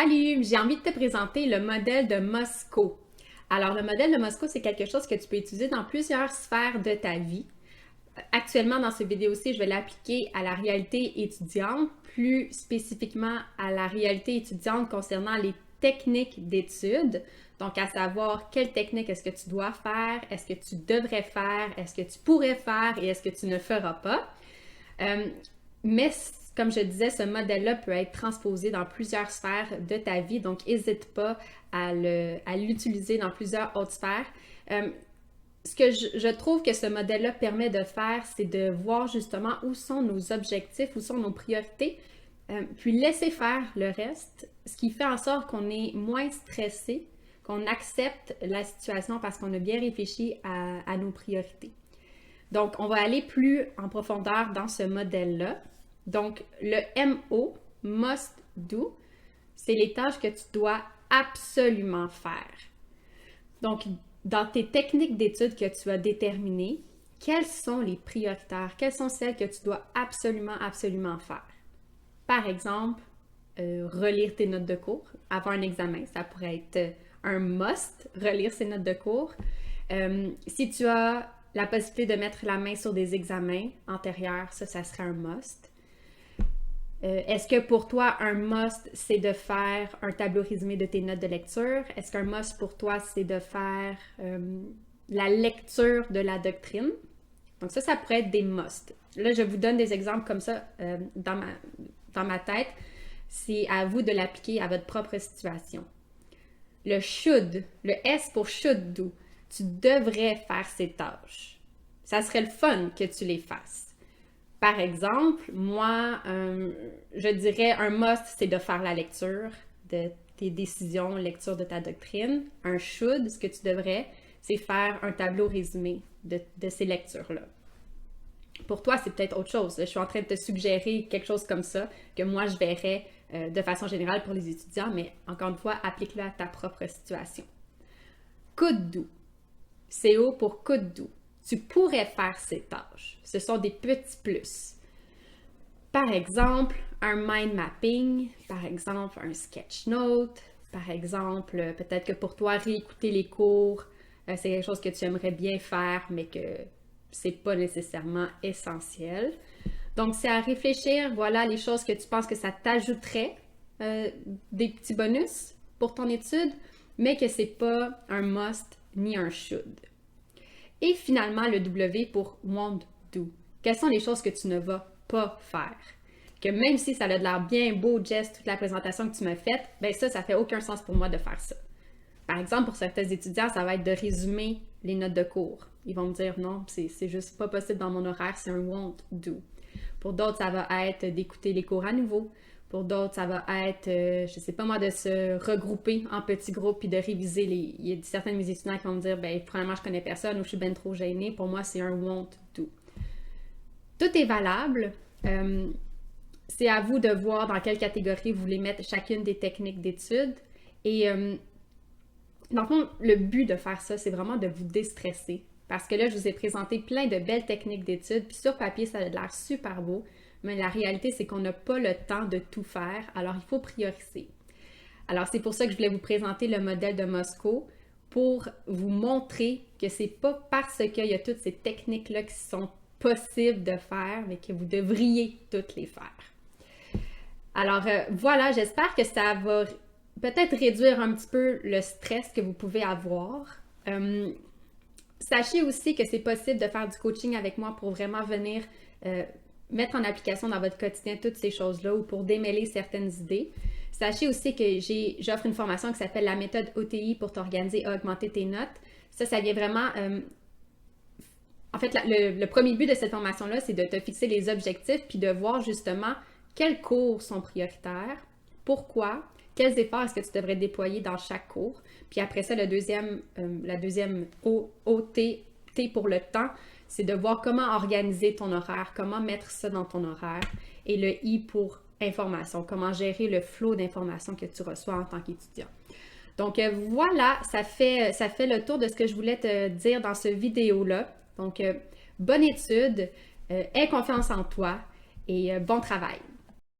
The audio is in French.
Salut, j'ai envie de te présenter le modèle de Moscow. Alors, le modèle de Moscow, c'est quelque chose que tu peux utiliser dans plusieurs sphères de ta vie. Actuellement, dans cette vidéo-ci, je vais l'appliquer à la réalité étudiante, plus spécifiquement à la réalité étudiante concernant les techniques d'études. Donc, à savoir quelle technique est-ce que tu dois faire, est-ce que tu devrais faire, est-ce que tu pourrais faire et est-ce que tu ne feras pas. Mais comme je disais, ce modèle-là peut être transposé dans plusieurs sphères de ta vie, donc n'hésite pas à l'utiliser dans plusieurs autres sphères. Ce que je trouve que ce modèle-là permet de faire, c'est de voir justement où sont nos objectifs, où sont nos priorités, puis laisser faire le reste, ce qui fait en sorte qu'on est moins stressé, qu'on accepte la situation parce qu'on a bien réfléchi à nos priorités. Donc, on va aller plus en profondeur dans ce modèle-là. Donc, le MO, must do, c'est les tâches que tu dois absolument faire. Donc, dans tes techniques d'études que tu as déterminées, quelles sont les prioritaires? Quelles sont celles que tu dois absolument faire? Par exemple, relire tes notes de cours avant un examen. Ça pourrait être un must, relire ses notes de cours. Si tu as la possibilité de mettre la main sur des examens antérieurs, ça serait un must. Est-ce que pour toi, un must, c'est de faire un tableau résumé de tes notes de lecture? Est-ce qu'un must pour toi, c'est de faire la lecture de la doctrine? Donc ça pourrait être des must. Là, je vous donne des exemples comme ça dans ma tête. C'est à vous de l'appliquer à votre propre situation. Le should, le S pour should do. Tu devrais faire ces tâches. Ça serait le fun que tu les fasses. Par exemple, moi, je dirais un must, c'est de faire la lecture de tes décisions, lecture de ta doctrine. Un should, ce que tu devrais, c'est faire un tableau résumé de ces lectures-là. Pour toi, c'est peut-être autre chose. Je suis en train de te suggérer quelque chose comme ça, que moi, je verrais de façon générale pour les étudiants, mais encore une fois, applique-le à ta propre situation. Could do. CO pour could do. Tu pourrais faire ces tâches. Ce sont des petits plus. Par exemple, un mind mapping, par exemple, un sketch note, par exemple, peut-être que pour toi, réécouter les cours, c'est quelque chose que tu aimerais bien faire, mais que c'est pas nécessairement essentiel. Donc, c'est à réfléchir, voilà les choses que tu penses que ça t'ajouterait, des petits bonus pour ton étude, mais que c'est pas un must ni un should. Et finalement, le W pour won't do. Quelles sont les choses que tu ne vas pas faire? Que même si ça a de l'air bien beau, Jess, toute la présentation que tu m'as faite, ben ça fait aucun sens pour moi de faire ça. Par exemple, pour certains étudiants, ça va être de résumer les notes de cours. Ils vont me dire non, c'est juste pas possible dans mon horaire, c'est un won't do. Pour d'autres, ça va être d'écouter les cours à nouveau. Pour d'autres, ça va être, je sais pas moi, de se regrouper en petits groupes puis de réviser Il y a certains de mes étudiants qui vont me dire, ben premièrement, je connais personne ou je suis bien trop gênée. Pour moi, c'est un won't do. Tout est valable. C'est à vous de voir dans quelle catégorie vous voulez mettre chacune des techniques d'études. Et dans le fond, le but de faire ça, c'est vraiment de vous déstresser. Parce que là, je vous ai présenté plein de belles techniques d'études, puis sur papier, ça a l'air super beau. Mais la réalité, c'est qu'on n'a pas le temps de tout faire, alors il faut prioriser. Alors, c'est pour ça que je voulais vous présenter le modèle de Moscow pour vous montrer que c'est pas parce qu'il y a toutes ces techniques-là qui sont possibles de faire, mais que vous devriez toutes les faire. Alors, voilà, j'espère que ça va peut-être réduire un petit peu le stress que vous pouvez avoir. Sachez aussi que c'est possible de faire du coaching avec moi pour vraiment venir mettre en application dans votre quotidien toutes ces choses-là ou pour démêler certaines idées. Sachez aussi que j'offre une formation qui s'appelle la méthode OTI pour t'organiser et augmenter tes notes. Ça vient vraiment... en fait, le premier but de cette formation-là, c'est de te fixer les objectifs puis de voir justement quels cours sont prioritaires, pourquoi, quels efforts est-ce que tu devrais déployer dans chaque cours. Puis après ça, la deuxième OT pour le temps, c'est de voir comment organiser ton horaire, comment mettre ça dans ton horaire. Et le I pour information, comment gérer le flot d'informations que tu reçois en tant qu'étudiant. Donc voilà, ça fait le tour de ce que je voulais te dire dans cette vidéo-là. Donc bonne étude, aie confiance en toi et bon travail.